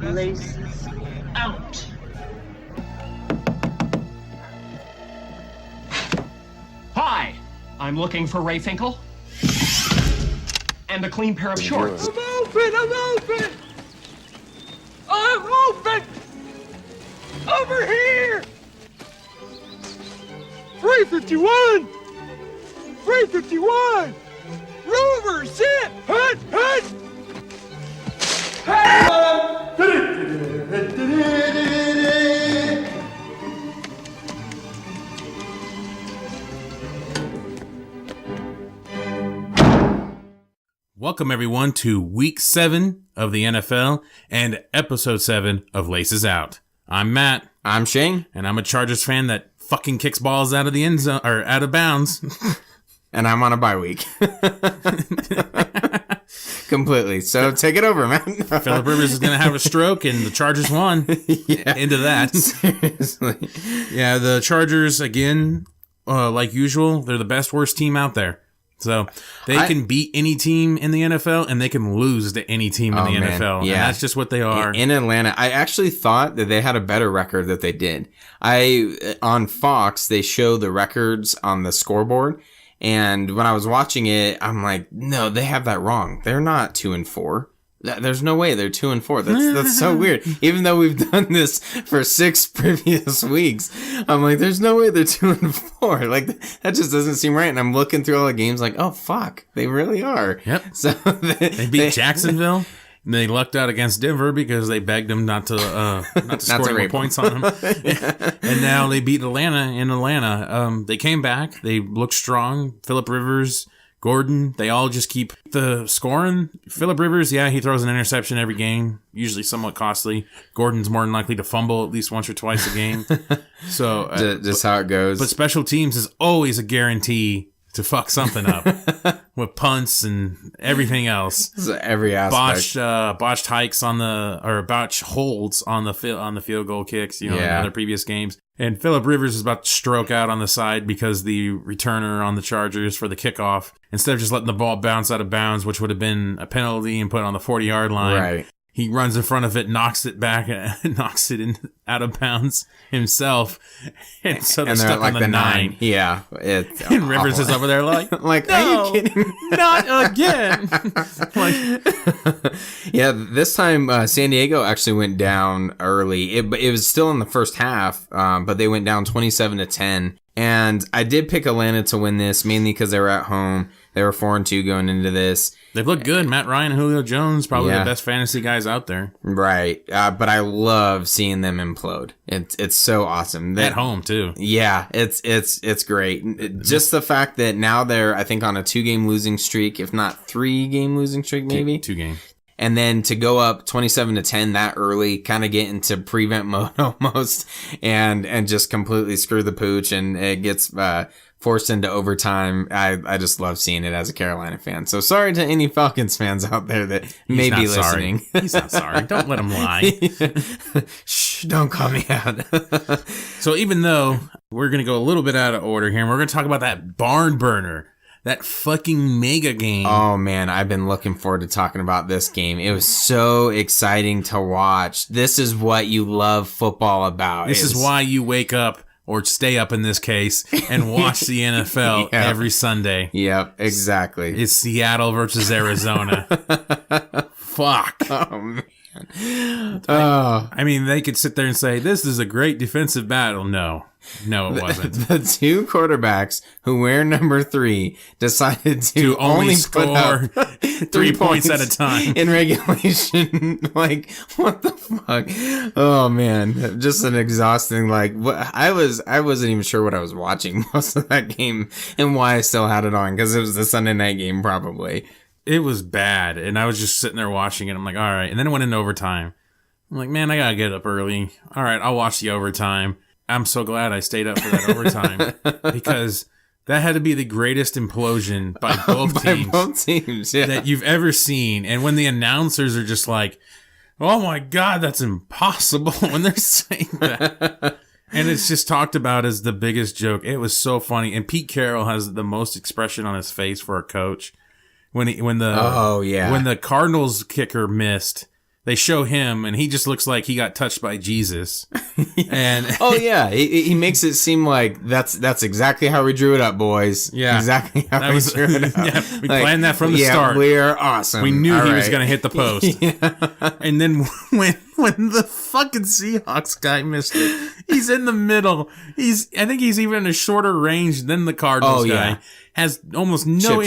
Laces out. Hi, I'm looking for Ray Finkel. And a clean pair of shorts. I'm open! Over here! 351! 351! Rover, sit! Hut! Welcome, everyone, to Week 7 of the NFL and Episode 7 of Laces Out. I'm Matt. I'm Shane. And I'm a Chargers fan that fucking kicks balls out of the end zone, or out of bounds. And I'm on a bye week. Completely. So take it over, man. Phillip Rivers is going to have a stroke, and the Chargers won. Yeah. Into that. Seriously. Yeah, the Chargers, again, like usual, they're the best, worst team out there. So they can beat any team in the NFL, and they can lose to any team in the NFL. Yeah. And that's just what they are. In Atlanta, I actually thought that they had a better record that they did. On Fox, they show the records on the scoreboard. And when I was watching it, I'm like, no, they have that wrong. They're not 2-4. There's no way they're 2-4. That's so weird. Even though we've done this for 6 previous weeks, I'm like, there's no way they're 2-4. Like, that just doesn't seem right. And I'm looking through all the games like, oh, fuck, they really are. Yep. So they beat Jacksonville. And they lucked out against Denver because they begged them not to score any more points on them. Yeah. And now they beat Atlanta in Atlanta. They came back. They looked strong. Phillip Rivers, Gordon, they all just keep the scoring. Phillip Rivers, yeah, he throws an interception every game, usually somewhat costly. Gordon's more than likely to fumble at least once or twice a game. So just how it goes. But special teams is always a guarantee to fuck something up with punts and everything else. So every aspect. Botched hikes botched holds on the field goal kicks, in other previous games. And Phillip Rivers is about to stroke out on the side because the returner on the Chargers for the kickoff, instead of just letting the ball bounce out of bounds, which would have been a penalty and put on the 40-yard line. Right. He runs in front of it, knocks it back, knocks it out of bounds himself. And so they're stuck like on the 9. Yeah. And Rivers is over there like, no, are you kidding? Not again. Yeah, this time San Diego actually went down early. It was still in the first half, but they went down 27-10. And I did pick Atlanta to win this, mainly because they were at home. They were 4-2 going into this. They've looked good. Matt Ryan and Julio Jones, probably the best fantasy guys out there. Right. But I love seeing them implode. It's so awesome. At home, too. Yeah, it's great. Just the fact that now they're, I think, on a 2-game losing streak, if not 3-game losing streak, maybe. 2 game. And then to go up 27-10 that early, kind of get into prevent mode almost, and just completely screw the pooch, and it gets forced into overtime. I just love seeing it as a Carolina fan. So sorry to any Falcons fans out there that may be listening. He's not sorry. Don't let him lie. Shh, don't call me out. So even though we're going to go a little bit out of order here, and we're going to talk about that barn burner. That fucking mega game. Oh, man, I've been looking forward to talking about this game. It was so exciting to watch. This is what you love football about. This is why you wake up, or stay up in this case, and watch the NFL every Sunday. Yep, exactly. It's Seattle versus Arizona. Fuck. Oh, man. I mean, they could sit there and say, this is a great defensive battle. No, it wasn't. The 2 quarterbacks who wear number 3 decided to only score 3 points at a time in regulation. Like, what the fuck? Oh man, just an exhausting. Like, I wasn't even sure what I was watching most of that game and why I still had it on, because it was the Sunday night game probably. It was bad, and I was just sitting there watching it. I'm like, all right. And then it went into overtime. I'm like, man, I gotta get up early. All right, I'll watch the overtime. I'm so glad I stayed up for that overtime because that had to be the greatest implosion by both teams that you've ever seen. And when the announcers are just like, oh my God, that's impossible when they're saying that. And it's just talked about as the biggest joke. It was so funny. And Pete Carroll has the most expression on his face for a coach. When the Cardinals kicker missed they show him, and he just looks like he got touched by Jesus. And oh yeah, he makes it seem like that's exactly how we drew it up, boys. Yeah, exactly how we drew it up. Yeah, we planned that from the start. We're awesome. We knew he was going to hit the post. And then when the fucking Seahawks guy missed it, he's in the middle. I think he's even a shorter range than the Cardinals guy. Has almost no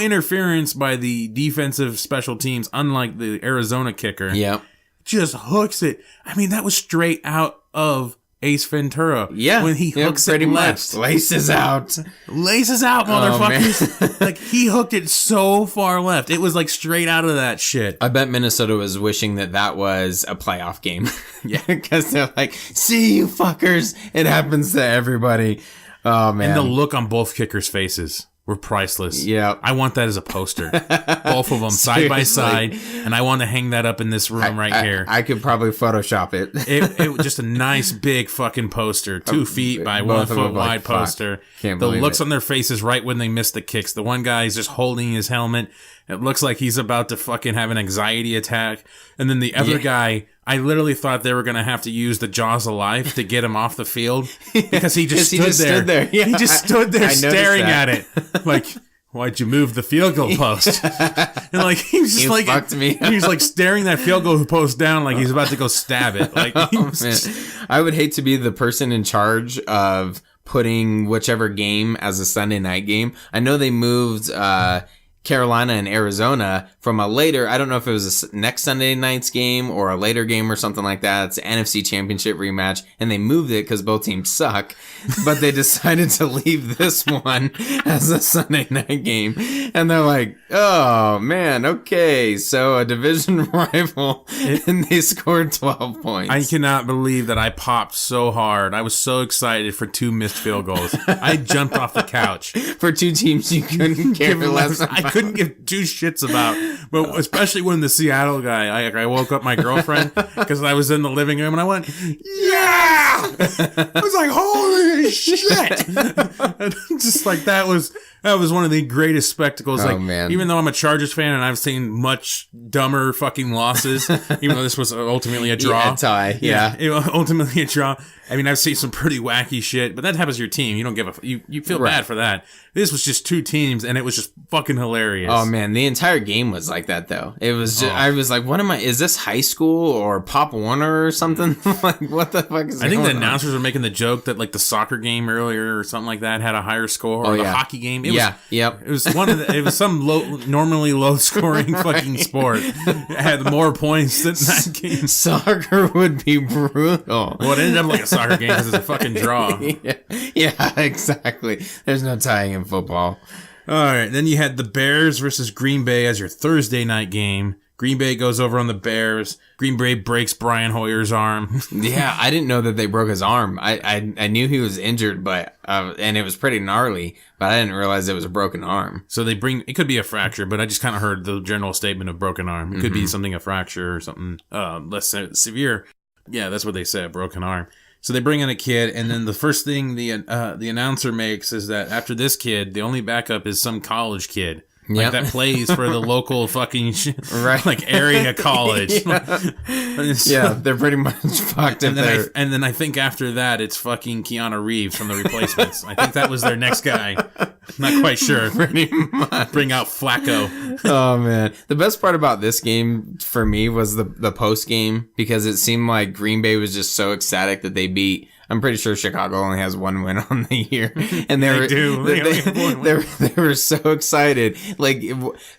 interference by the defensive special teams, unlike the Arizona kicker. Yep. Just hooks it. I mean, that was straight out of Ace Ventura. Yeah. When he hooks pretty it much. left. Laces out, motherfuckers. Like, he hooked it so far left. It was like straight out of that shit. I bet Minnesota was wishing that was a playoff game. Yeah. Because they're like, see you fuckers. It happens to everybody. Oh, man. And the look on both kickers' faces were priceless. Yeah. I want that as a poster. Both of them side by side. And I want to hang that up in this room here. I could probably Photoshop it. It was just a nice big fucking poster. 2 feet by 1 foot wide poster. Can't the believe looks it. on their faces right when they miss the kicks. The one guy is just holding his helmet. It looks like he's about to fucking have an anxiety attack. And then the other guy, I literally thought they were going to have to use the jaws of life to get him off the field because he just stood there. Yeah, he just stood there I staring that. at it. Like, why'd you move the field goal post? And like, he was just You like, fucked me. he was like staring that field goal post down like he's about to go stab it. Like, he was Man. I would hate to be the person in charge of putting whichever game as a Sunday night game. I know they moved Carolina and Arizona from a later, I don't know if it was a next Sunday night's game or a later game or something like that. It's an NFC championship rematch, and they moved it because both teams suck, but they decided to leave this one as a Sunday night game. And they're like, oh man, okay, so a division rival, and they scored 12 points. I cannot believe that I popped so hard. I was so excited for 2 missed field goals. I jumped off the couch. For 2 teams you couldn't care less about. I couldn't give 2 shits about, but especially when the Seattle guy, I woke up my girlfriend because I was in the living room and I went, yeah! I was like, holy shit! And just like that was one of the greatest spectacles. Like, man. Even though I'm a Chargers fan and I've seen much dumber fucking losses, even though this was ultimately a draw. Yeah, a tie. Yeah. Ultimately a draw. I mean, I've seen some pretty wacky shit, but that happens to your team. You don't give you feel bad for that. This was just 2 teams, and it was just fucking hilarious. Oh man, the entire game was like that though. It was just, I was like, what am I, is this high school or Pop Warner or something? Like, what the fuck is I think the going on? announcers were making the joke that like the soccer game earlier or something like that had a higher score, or the hockey game. It was one of the, it was some normally low scoring fucking sport. It had more points than that game. Soccer would be brutal. Well, it ended up like a soccer game because it's a fucking draw. Yeah, exactly. There's no tying in football. All right, then you had the Bears versus Green Bay as your Thursday night game. Green Bay goes over on the Bears. Green Bay breaks Brian Hoyer's arm. Yeah, I didn't know that they broke his arm. I knew he was injured, but and it was pretty gnarly, but I didn't realize it was a broken arm. So it could be a fracture, but I just kind of heard the general statement of broken arm. It could be something, a fracture or something less severe. Yeah, that's what they said, broken arm. So they bring in a kid, and then the first thing the announcer makes is that after this kid, the only backup is some college kid. Like that plays for the local fucking like area college. Yeah, they're pretty much fucked. And then I think after that it's fucking Keanu Reeves from The Replacements. I think that was their next guy. Not quite sure. Pretty much. Bring out Flacco. Oh man, the best part about this game for me was the post game, because it seemed like Green Bay was just so ecstatic that they beat. I'm pretty sure Chicago only has 1 win on the year, and they were so excited. Like,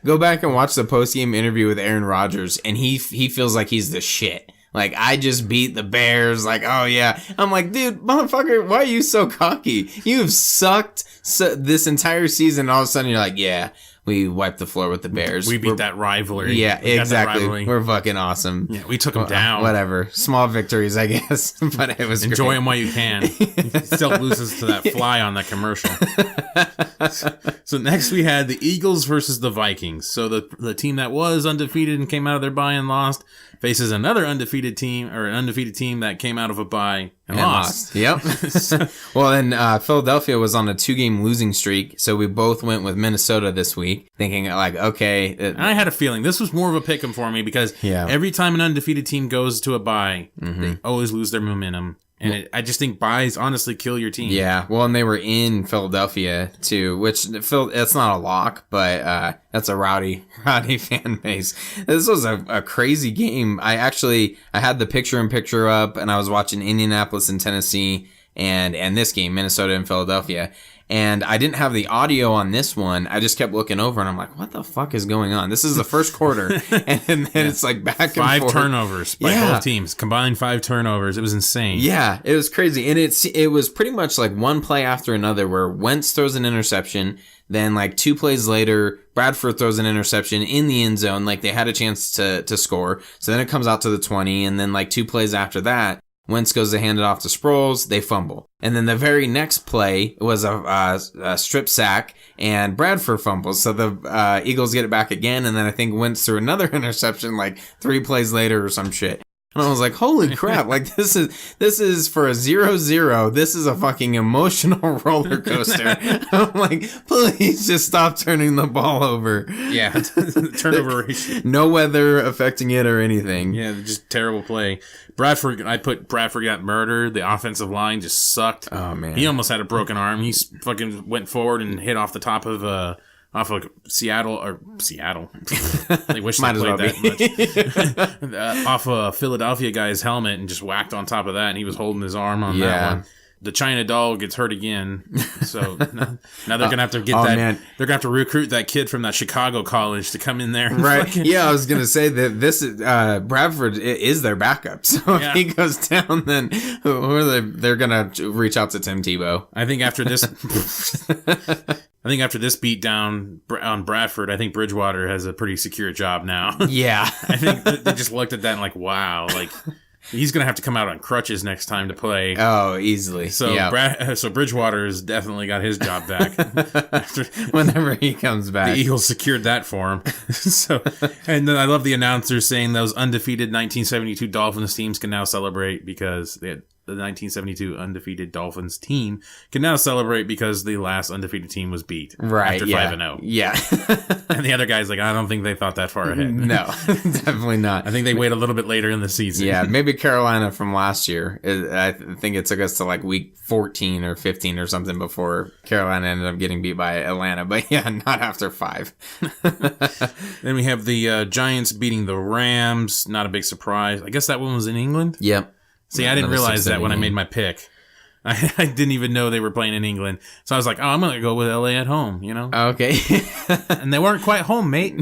go back and watch the post game interview with Aaron Rodgers, and he feels like he's the shit. Like, I just beat the Bears. Like, oh yeah. I'm like, dude, motherfucker, why are you so cocky? You've sucked this entire season. And all of a sudden, you're like, yeah, we wiped the floor with the Bears. We beat that rivalry. Yeah, exactly. We're fucking awesome. Yeah, we took them down. Whatever. Small victories, I guess. But it was Enjoy great. them while you can. He still loses to that fly on that commercial. So next we had the Eagles versus the Vikings. So the team that was undefeated and came out of their bye and lost faces another undefeated team, or an undefeated team that came out of a bye and lost. Yep. Well, then Philadelphia was on a 2-game losing streak, so we both went with Minnesota this week, thinking like, okay. And I had a feeling this was more of a pick 'em for me because every time an undefeated team goes to a bye, they always lose their momentum. And I just think buys honestly kill your team. Yeah, well, and they were in Philadelphia too, which it's not a lock, but that's a rowdy fan base. This was a crazy game. I had the picture-in-picture up, and I was watching Indianapolis and Tennessee, and this game, Minnesota and Philadelphia. And I didn't have the audio on this one. I just kept looking over, and I'm like, what the fuck is going on? This is the first quarter. And then it's like back and forth. 5 turnovers by both teams. Combined 5 turnovers. It was insane. Yeah, it was crazy. And it was pretty much like one play after another where Wentz throws an interception. Then like 2 plays later, Bradford throws an interception in the end zone. Like they had a chance to score. So then it comes out to the 20. And then like 2 plays after that, Wentz goes to hand it off to Sproles. They fumble. And then the very next play was a strip sack, and Bradford fumbles. So the Eagles get it back again, and then I think Wentz threw another interception like 3 plays later or some shit. And I was like, holy crap, like this is for a 0-0. This is a fucking emotional roller coaster. I'm like, please just stop turning the ball over. Yeah, turnover ratio. No weather affecting it or anything. Yeah, just terrible play. Bradford got murdered. The offensive line just sucked. Oh, man. He almost had a broken arm. He fucking went forward and hit off the top of off of Seattle. They wish they played that much. Off a Philadelphia guy's helmet and just whacked on top of that, and he was holding his arm on that one. The China doll gets hurt again, so now they're gonna have to get that. Man. They're gonna have to recruit that kid from that Chicago college to come in there. Right? Yeah, I was gonna say that this is Bradford is their backup. So if he goes down, then they're gonna reach out to Tim Tebow. I think after this. I think after this beat down on Bradford, I think Bridgewater has a pretty secure job now. Yeah. I think they just looked at that and like, wow, like he's going to have to come out on crutches next time to play. Oh, easily. So so Bridgewater has definitely got his job back. Whenever he comes back. The Eagles secured that for him. And then I love the announcers saying those undefeated 1972 Dolphins teams can now celebrate because the 1972 undefeated Dolphins team can now celebrate because the last undefeated team was beat after 5-0. Yeah. And the other guy's like, I don't think they thought that far ahead. No, definitely not. I think they wait a little bit later in the season. Yeah, maybe Carolina from last year. I think it took us to like week 14 or 15 or something before Carolina ended up getting beat by Atlanta. But yeah, not after 5. Then we have the Giants beating the Rams. Not a big surprise. I guess that one was in England? Yep. See, I didn't realize that when I made my pick. I didn't even know they were playing in England. So I was like, oh, I'm going to go with LA at home, you know? Okay. And they weren't quite home, mate.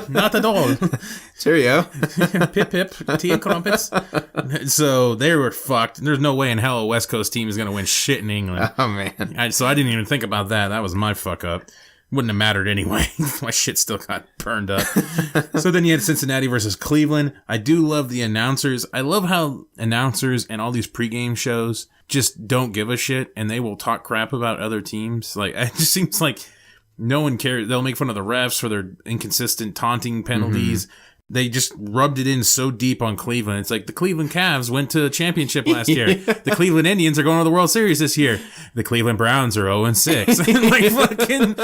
Not at all. Cheerio. Pip, pip, tea and crumpets. So they were fucked. There's no way in hell a West Coast team is going to win shit in England. Oh, man. So I didn't even think about that. That was my fuck up. Wouldn't have mattered anyway. My shit still got burned up. So then you had Cincinnati versus Cleveland. I do love the announcers. I love how announcers and all these pregame shows just don't give a shit and they will talk crap about other teams. Like, it just seems like no one cares. They'll make fun of the refs for their inconsistent taunting penalties. Mm-hmm. They just rubbed it in so deep on Cleveland. It's like the Cleveland Cavs went to a championship last year. The Cleveland Indians are going to the World Series this year. The Cleveland Browns are 0-6. Like fucking,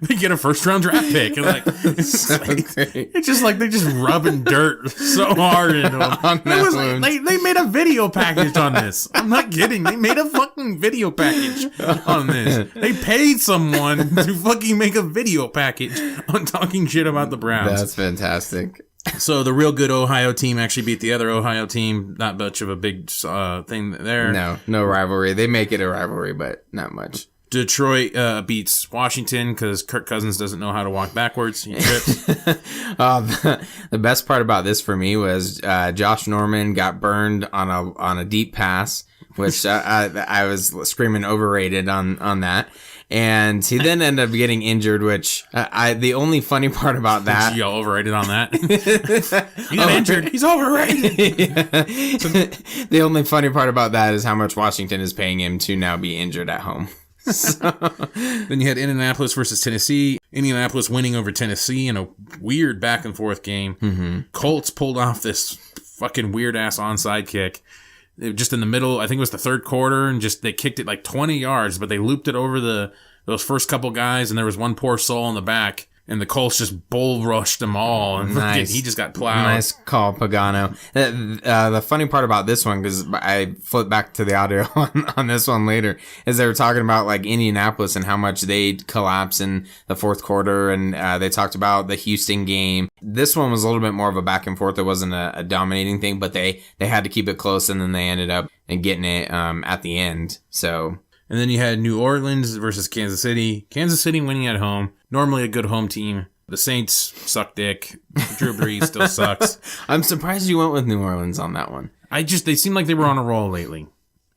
they get a first-round draft pick. And like, it's just like they're just rubbing dirt so hard into them. They made a video package on this. I'm not kidding. They made a fucking video package on this. They paid someone to fucking make a video package on talking shit about the Browns. That's fantastic. So the real good Ohio team actually beat the other Ohio team. Not much of a big thing there. No rivalry. They make it a rivalry, but not much. Detroit beats Washington because Kirk Cousins doesn't know how to walk backwards. He trips. The best part about this for me was Josh Norman got burned on a deep pass, which I was screaming overrated on that. And he then ended up getting injured, which the only funny part about that. You overrated on that? He got injured. He's overrated. Yeah. The only funny part about that is how much Washington is paying him to now be injured at home. So. Then you had Indianapolis versus Tennessee. Indianapolis winning over Tennessee in a weird back and forth game. Mm-hmm. Colts pulled off this fucking weird ass onside kick. just in the middle. I think it was the third quarter, and just they kicked it like 20 yards, but they looped it over those first couple guys, and there was one poor soul in the back. And the Colts just bull rushed them all, and nice. He just got plowed. Nice call, Pagano. The funny part about this one, because I flipped back to the audio on this one later, is they were talking about like Indianapolis and how much they collapsed in the fourth quarter, and they talked about the Houston game. This one was a little bit more of a back and forth. It wasn't a dominating thing, but they had to keep it close, and then they ended up getting it at the end. So. And then you had New Orleans versus Kansas City. Kansas City winning at home. Normally a good home team. The Saints suck dick. Drew Brees still sucks. I'm surprised you went with New Orleans on that one. They seem like they were on a roll lately.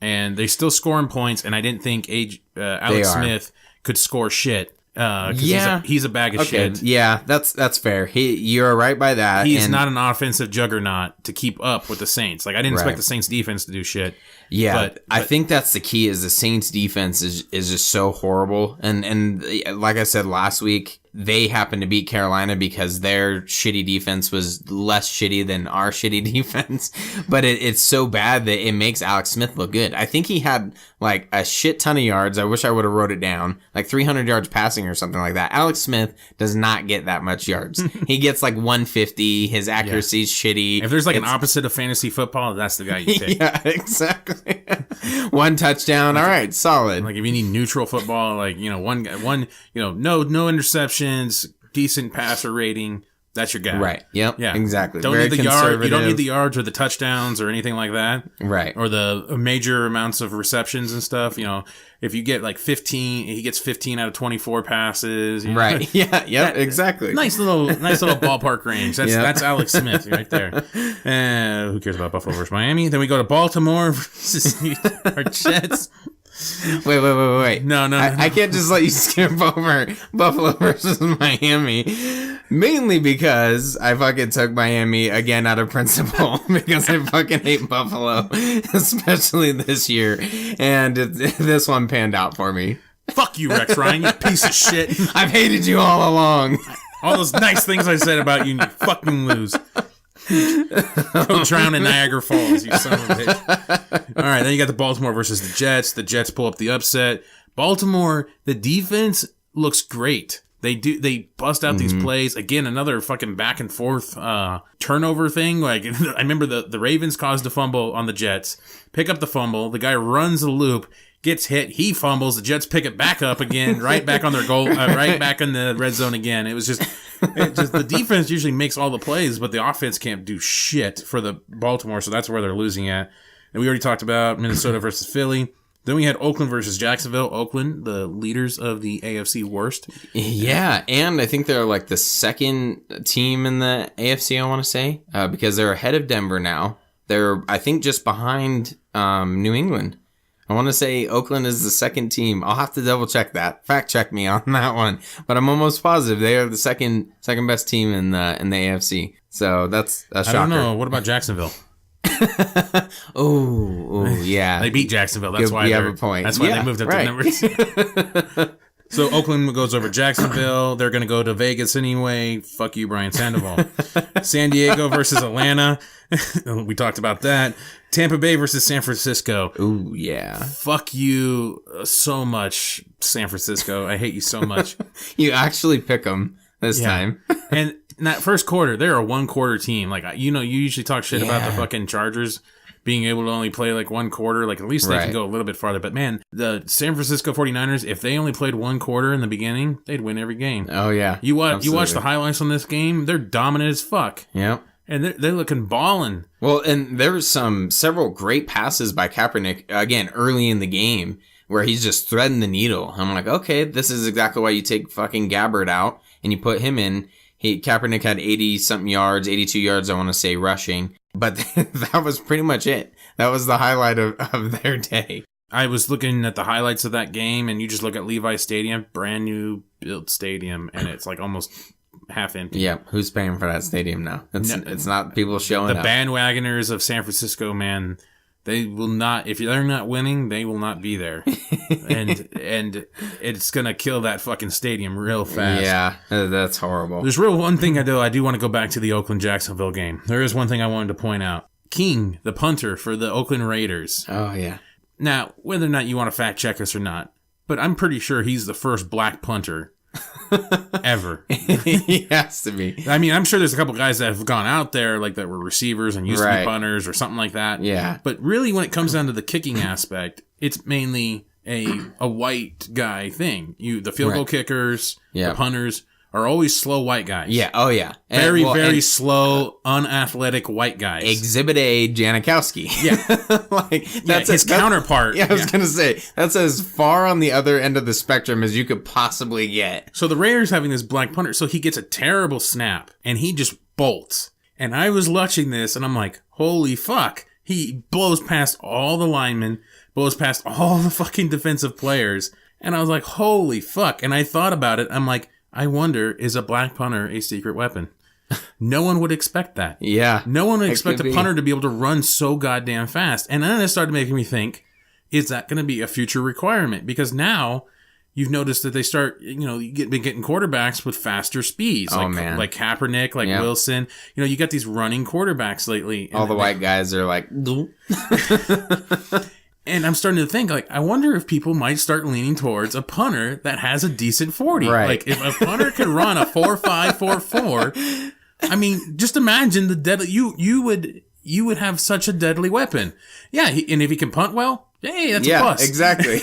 And they still scoring points, and I didn't think Alex Smith could score shit. He's a bag of shit. Yeah, that's fair. You're right by that. He's not an offensive juggernaut to keep up with the Saints. Like, I didn't expect the Saints defense to do shit. Yeah, but I think that's the key. Is the Saints defense is just so horrible, and like I said last week, they happened to beat Carolina because their shitty defense was less shitty than our shitty defense. But it's so bad that it makes Alex Smith look good. I think he had like a shit ton of yards. I wish I would have wrote it down, like 300 yards passing or something like that. Alex Smith does not get that much yards. He gets like 150. His accuracy's shitty. If there's like an opposite of fantasy football, that's the guy you take. Yeah, exactly. One touchdown. All right, solid. Like if you need neutral football, like, no interceptions, decent passer rating, that's your guy. Right. Yep. Yeah. Exactly. Don't need the yard. You don't need the yards or the touchdowns or anything like that. Right. Or the major amounts of receptions and stuff. If you get like 15, he gets 15 out of 24 passes. Right. Yeah. Yep. Exactly. Nice little ballpark range. That's Alex Smith right there. Who cares about Buffalo versus Miami? Then we go to Baltimore versus our Jets. Wait. No. I can't just let you skip over Buffalo versus Miami. Mainly because I fucking took Miami again out of principle because I fucking hate Buffalo, especially this year. And this one panned out for me. Fuck you, Rex Ryan, you piece of shit. I've hated you all along. All those nice things I said about you, and you fucking lose. Go drown in Niagara Falls, you son of a bitch. All right, then you got the Baltimore versus the Jets. The Jets pull up the upset. Baltimore, the defense looks great. They bust out these plays. Again, another fucking back and forth turnover thing. Like, I remember the Ravens caused a fumble on the Jets. Pick up the fumble. The guy runs the loop, gets hit. He fumbles. The Jets pick it back up again, right back on their goal, right back in the red zone again. It just the defense usually makes all the plays, but the offense can't do shit for the Baltimore. So that's where they're losing at. And we already talked about Minnesota versus Philly. Then we had Oakland versus Jacksonville. Oakland, the leaders of the AFC worst. Yeah, and I think they're like the second team in the AFC, I want to say, because they're ahead of Denver now. They're, I think, just behind New England. I want to say Oakland is the second team. I'll have to double check that. Fact check me on that one. But I'm almost positive they are the second best team in the AFC. So that's a shocker. I don't know. What about Jacksonville? Oh, yeah. They beat Jacksonville. That's why you have a point. That's why they moved up the numbers. So Oakland goes over Jacksonville. They're going to go to Vegas anyway. Fuck you, Brian Sandoval. San Diego versus Atlanta. We talked about that. Tampa Bay versus San Francisco. Ooh, yeah. Fuck you so much, San Francisco. I hate you so much. You actually pick them this time. And in that first quarter, they're a one-quarter team. Like, you usually talk shit about the fucking Chargers being able to only play like one quarter. Like, at least they can go a little bit farther. But man, the San Francisco 49ers, if they only played one quarter in the beginning, they'd win every game. Oh, yeah. You watch the highlights on this game, they're dominant as fuck. Yep. And they're looking ballin'. Well, and there was several great passes by Kaepernick, again, early in the game, where he's just threading the needle. I'm like, okay, this is exactly why you take fucking Gabbard out and you put him in. Kaepernick had 80-something yards, 82 yards, I want to say, rushing. But that was pretty much it. That was the highlight of their day. I was looking at the highlights of that game, and you just look at Levi Stadium, brand new built stadium, and it's like almost half empty. Yeah, who's paying for that stadium now? It's not people showing up. The bandwagoners of San Francisco, man, they will not, if they're not winning, they will not be there. and it's going to kill that fucking stadium real fast. Yeah, that's horrible. There's one thing I do want to go back to the Oakland-Jacksonville game. There is one thing I wanted to point out. King, the punter for the Oakland Raiders. Oh, yeah. Now, whether or not you want to fact check us or not, but I'm pretty sure he's the first black punter ever. He has to be. I mean, I'm sure there's a couple guys that have gone out there, like that were receivers and used to be punters or something like that. Yeah. But really, when it comes down to the kicking aspect, it's mainly a white guy thing. The field goal kickers, the punters are always slow white guys. Yeah. Oh, yeah. Very slow, unathletic white guys. Exhibit A, Janikowski. Yeah. That's his counterpart. Yeah, I was going to say, that's as far on the other end of the spectrum as you could possibly get. So the Raiders having this black punter, so he gets a terrible snap, and he just bolts. And I was watching this, and I'm like, holy fuck. He blows past all the linemen, blows past all the fucking defensive players. And I was like, holy fuck. And I thought about it. I'm like, I wonder, is a black punter a secret weapon? No one would expect that. Yeah. No one would expect a punter to be able to run so goddamn fast. And then it started making me think, is that going to be a future requirement? Because now you've noticed that they start, been getting quarterbacks with faster speeds. Like Kaepernick, like Wilson. You got these running quarterbacks lately. All the white guys are like... And I'm starting to think, like, I wonder if people might start leaning towards a punter that has a decent 40. Right. Like, if a punter can run a 4.5, 4.4, I mean, just imagine the deadly, you would have such a deadly weapon. Yeah, and if he can punt well, hey, that's a plus. Yeah, exactly.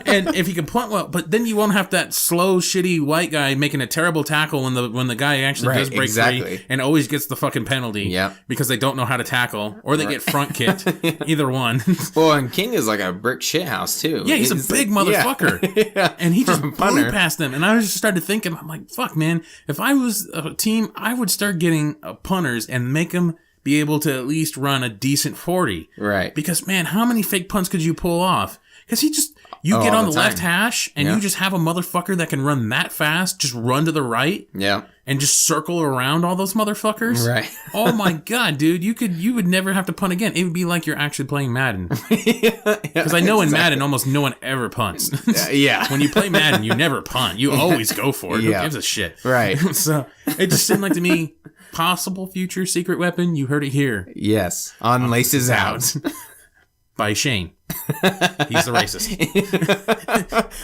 And if he can punt well, but then you won't have that slow, shitty white guy making a terrible tackle when the guy actually does break free and always gets the fucking penalty because they don't know how to tackle or they get front kicked. Either one. Well, and King is like a brick shithouse too. Yeah, he's a big motherfucker. Yeah. And he just blew past them. And I just started thinking, I'm like, fuck, man, if I was a team, I would start getting punters and make them be able to at least run a decent 40. Right. Because, man, how many fake punts could you pull off? Because you get on the left hash and you just have a motherfucker that can run that fast, just run to the right. Yeah. And just circle around all those motherfuckers. Right. Oh my God, dude. You would never have to punt again. It would be like you're actually playing Madden. Because I know in Madden, almost no one ever punts. Yeah. When you play Madden, you never punt. You always go for it. Who gives a shit? Right. So it just seemed like to me, possible future secret weapon. You heard it here. Yes. On Laces Out. By Shane. He's the racist.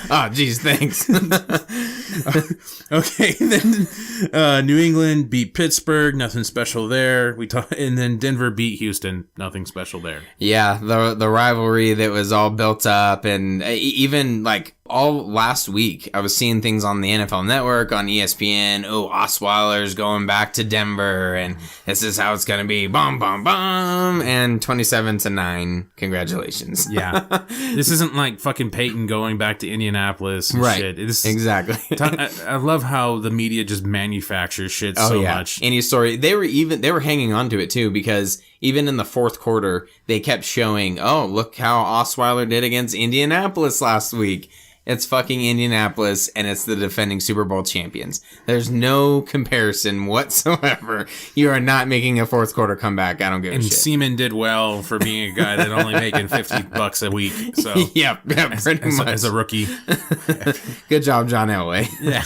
Oh, geez, thanks. Okay, then New England beat Pittsburgh. Nothing special there. And then Denver beat Houston. Nothing special there. Yeah, the rivalry that was all built up, and even like all last week, I was seeing things on the NFL Network, on ESPN. Oh, Osweiler's going back to Denver, and this is how it's going to be. Bum, bum, bum. And 27-9. Congratulations. Yeah. This isn't like fucking Peyton going back to Indianapolis and shit. Exactly. I love how the media just manufactures shit so much. Any story. They were hanging on to it too, because even in the fourth quarter, they kept showing, oh, look how Osweiler did against Indianapolis last week. It's fucking Indianapolis, and it's the defending Super Bowl champions. There's no comparison whatsoever. You are not making a fourth quarter comeback. I don't give a shit. And Seaman did well for being a guy that only making $50 a week. So yeah, pretty much as a rookie. Good job, John Elway. Yeah,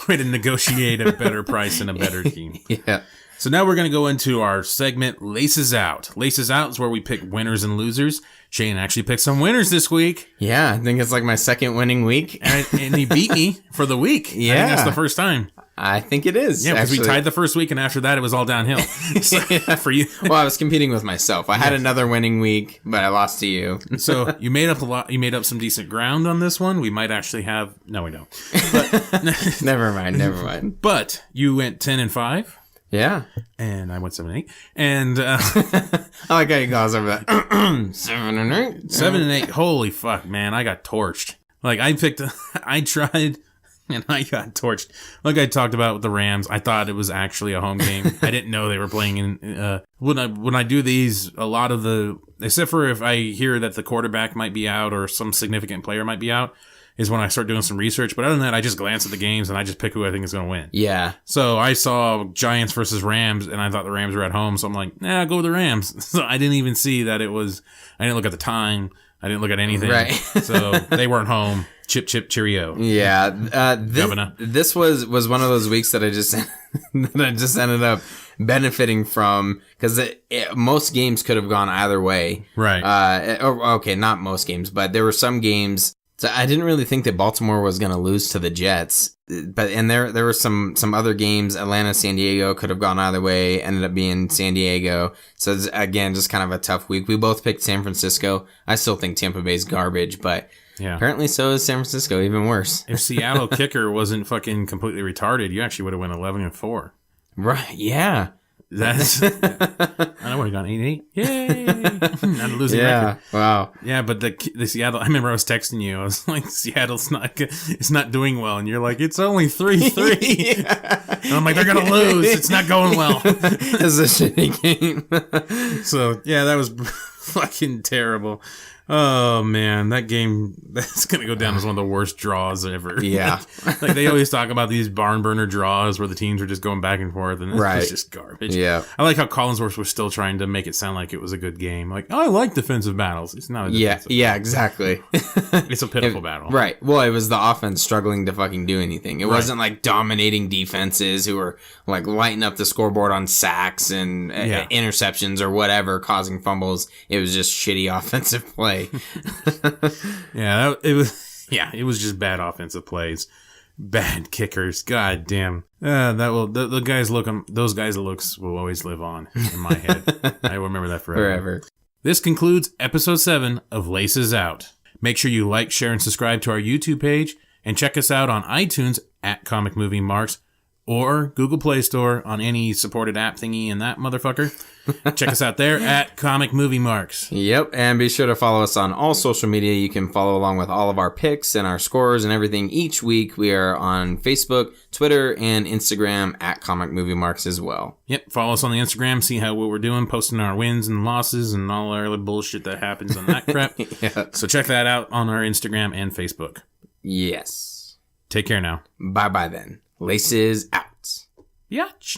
way to negotiate a better price and a better team. Yeah. So now we're going to go into our segment, Laces Out. Laces Out is where we pick winners and losers. Shane actually picked some winners this week. Yeah, I think it's like my second winning week. And he beat me for the week. Yeah. I think that's the first time. I think it is. Yeah, because we tied the first week, and after that, it was all downhill. So, for you. Well, I was competing with myself. I had another winning week, but I lost to you. So you made up a lot. You made up some decent ground on this one. We might actually have. No, we don't. But, Never mind. But you went 10-5. Yeah. And I went 7-8. And I like how you guys over that. 7-8. 7-8. Holy fuck, man. I got torched. Like, I tried and I got torched. Like I talked about with the Rams, I thought it was actually a home game. I didn't know they were playing in, when I do these, a lot of except for if I hear that the quarterback might be out or some significant player might be out, is when I start doing some research. But other than that, I just glance at the games and I just pick who I think is going to win. Yeah. So I saw Giants versus Rams and I thought the Rams were at home. So I'm like, nah, go with the Rams. So I didn't even see that I didn't look at the time. I didn't look at anything. Right. So they weren't home. Chip, chip, cheerio. Yeah. This was one of those weeks that I just ended up benefiting from, because most games could have gone either way. Right. Okay, not most games, but there were some games. So I didn't really think that Baltimore was going to lose to the Jets, and there were some other games. Atlanta, San Diego could have gone either way. Ended up being San Diego. So it's, again, just kind of a tough week. We both picked San Francisco. I still think Tampa Bay's garbage, but Yeah. apparently so is San Francisco, even worse. If Seattle kicker wasn't fucking completely retarded, you actually would have went 11-4. Right? Yeah. That's. I know would have gone 8-8. Yay! Not a losing Yeah. record. Wow. Yeah, but the Seattle. I remember I was texting you. I was like, Seattle's it's not doing well, and you're like, it's only 3-3. And I'm like, they're gonna lose. It's not going well. It's a shitty game. So yeah, that was fucking terrible. Oh man, that game, that's gonna go down as one of the worst draws ever. Yeah. Like they always talk about these barn burner draws where the teams are just going back and forth, and Right. it's just garbage. Yeah. I like how Collinsworth was still trying to make it sound like it was a good game. Like, oh, I like defensive battles. It's not a defensive Yeah, exactly. It's a pitiful battle. Right. Well, it was the offense struggling to fucking do anything. It wasn't like dominating defenses who were like lighting up the scoreboard on sacks and interceptions or whatever, causing fumbles. It was just shitty offensive play. Yeah, it was just bad offensive plays, bad kickers. God damn. The those guys' looks will always live on in my head. I will remember that forever. This concludes episode 7 of Laces Out. Make sure you like, share, and subscribe to our YouTube page, and check us out on iTunes at Comic Movie Marks, or Google Play Store on any supported app thingy in that motherfucker. Check us out there at Comic Movie Marks. Yep, and be sure to follow us on all social media. You can follow along with all of our picks and our scores and everything each week. We are on Facebook, Twitter, and Instagram at Comic Movie Marks as well. Yep, follow us on the Instagram, see what we're doing, posting our wins and losses and all our other bullshit that happens on that crap. Yeah. So check that out on our Instagram and Facebook. Yes. Take care now. Bye-bye then. Laces out. Yatch.